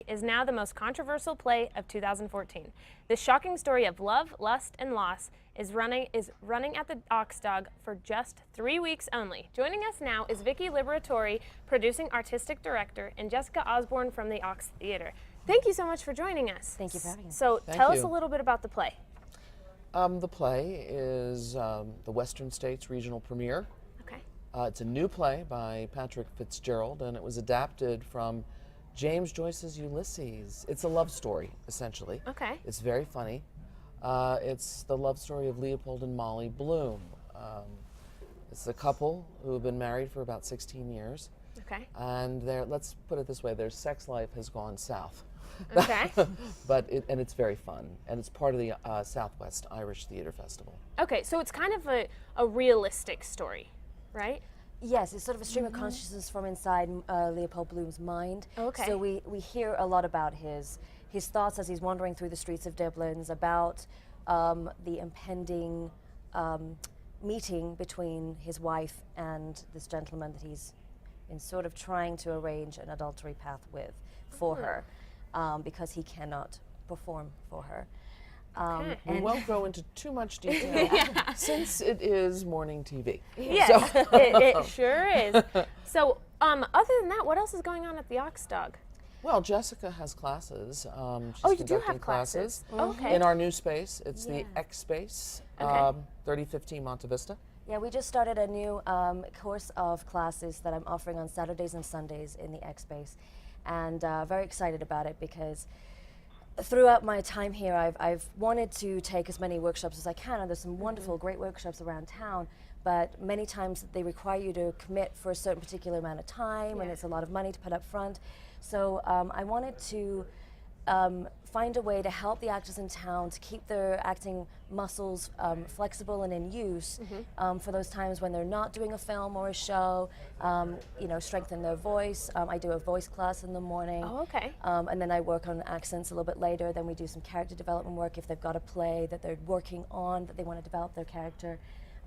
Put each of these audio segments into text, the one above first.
is now the most controversial play of 2014. This shocking story of love, lust, and loss is running at the Aux Dog for just 3 weeks only. Joining us now is Vicky Liberatore, producing artistic director, and Jessica Osborne from the Aux Theater. Thank you so much for joining us. Thank you for having us. So tell us a little bit about the play. The play is the Western States regional premiere. Okay. It's a new play by Patrick Fitzgerald, and it was adapted from James Joyce's Ulysses. It's a love story, essentially. Okay. It's very funny. It's the love story of Leopold and Molly Bloom. It's a couple who have been married for about 16 years. Okay. And let's put it this way, their sex life has gone south. Okay. But it's very fun, and it's part of the Southwest Irish Theatre Festival. Okay, so it's kind of a realistic story, right? Yes, it's sort of a stream of consciousness from inside Leopold Bloom's mind. Okay. So we hear a lot about his thoughts as he's wandering through the streets of Dublin, about the impending meeting between his wife and this gentleman that he's been sort of trying to arrange an adultery path with for her, because he cannot perform for her. Okay. We won't go into too much detail since it is morning TV. Yes, So. it sure is. So other than that, what else is going on at the Aux Dog? Well, Jessica has classes. She's Oh, you do conducting have classes? Okay. in our new space. It's the X Space, Okay. 3015 Monte Vista. Yeah, we just started a new course of classes that I'm offering on Saturdays and Sundays in the X Space, and very excited about it because throughout my time here, I've wanted to take as many workshops as I can, and there's some wonderful, great workshops around town, but many times they require you to commit for a certain particular amount of time, and it's a lot of money to put up front. So I wanted to find a way to help the actors in town to keep their acting muscles flexible and in use for those times when they're not doing a film or a show, strengthen their voice. I do a voice class in the morning. Oh, okay. And then I work on accents a little bit later. Then we do some character development work if they've got a play that they're working on, that they want to develop their character.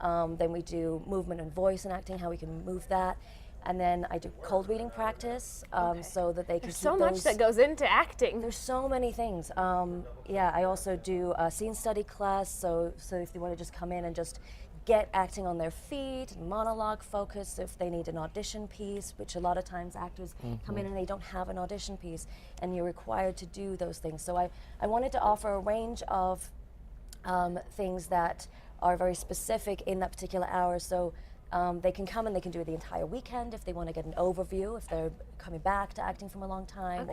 Then we do movement and voice and acting, how we can move that. And then I do cold reading practice so that they can There's keep so much that goes into acting. There's so many things. I also do a scene study class, so if they want to just come in and just get acting on their feet, monologue focus, if they need an audition piece, which a lot of times actors come in and they don't have an audition piece, and you're required to do those things. So I wanted to offer a range of things that are very specific in that particular hour. So they can come and they can do it the entire weekend if they want to get an overview, if they're coming back to acting from a long time,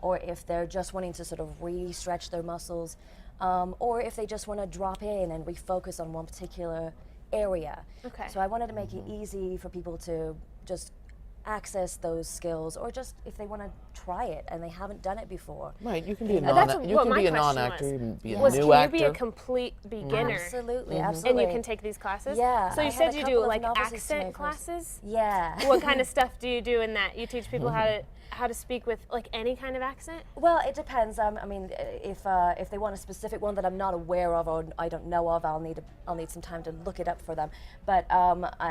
or if they're just wanting to sort of really stretch their muscles, or if they just want to drop in and refocus on one particular area. Okay. So I wanted to make it easy for people to just access those skills, or just if they want to try it and they haven't done it before. Right, you can be a That's non-actor, what my question non-actor, was. you can be a Was new can actor. you be a complete beginner? Absolutely, And absolutely. you can take these classes? Yeah. So you I said had a you couple do of like novices to my accent first- classes? Yeah. What kind of stuff do you do in that? You teach people how to speak with like any kind of accent? Well, it depends. I mean, if they want a specific one that I'm not aware of or I don't know of, I'll need some time to look it up for them. But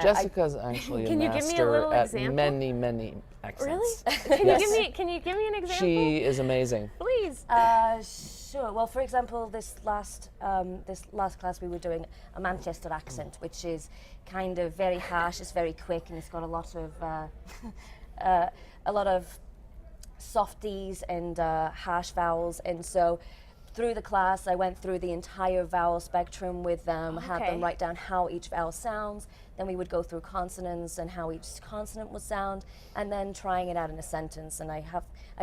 Jessica's actually Can a you give me a master little at example? many accents. Really? Can you give me an example? She is amazing. Please. Sure. Well, for example, this last class we were doing a Manchester accent, which is kind of very harsh. It's very quick, and it's got a lot of softies and harsh vowels. And so, through the class, I went through the entire vowel spectrum with them, had them write down how each vowel sounds. Then we would go through consonants and how each consonant would sound, and then trying it out in a sentence. And I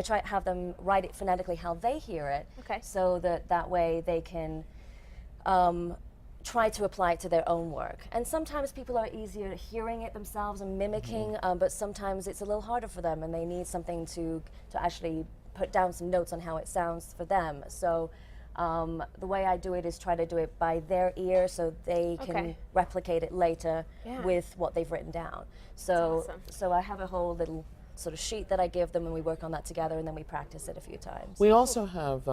try to have them write it phonetically how they hear it, so that way they can try to apply it to their own work. And sometimes people are easier at hearing it themselves and mimicking, but sometimes it's a little harder for them, and they need something to actually put down some notes on how it sounds for them. So the way I do it is try to do it by their ear, so they can replicate it later with what they've written down. So so I have a whole little sort of sheet that I give them, and we work on that together, and then we practice it a few times. We also have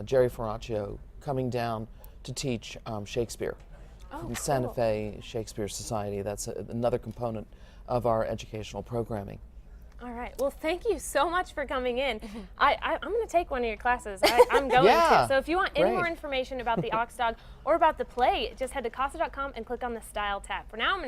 Jerry Ferraccio coming down to teach Shakespeare from the Santa Fe Shakespeare Society. That's another component of our educational programming. All right. Well, thank you so much for coming in. I'm going to take one of your classes. I'm going Yeah, to. So if you want any more great. information about the Aux Dog or about the play, just head to casa.com and click on the Style tab. For now, I'm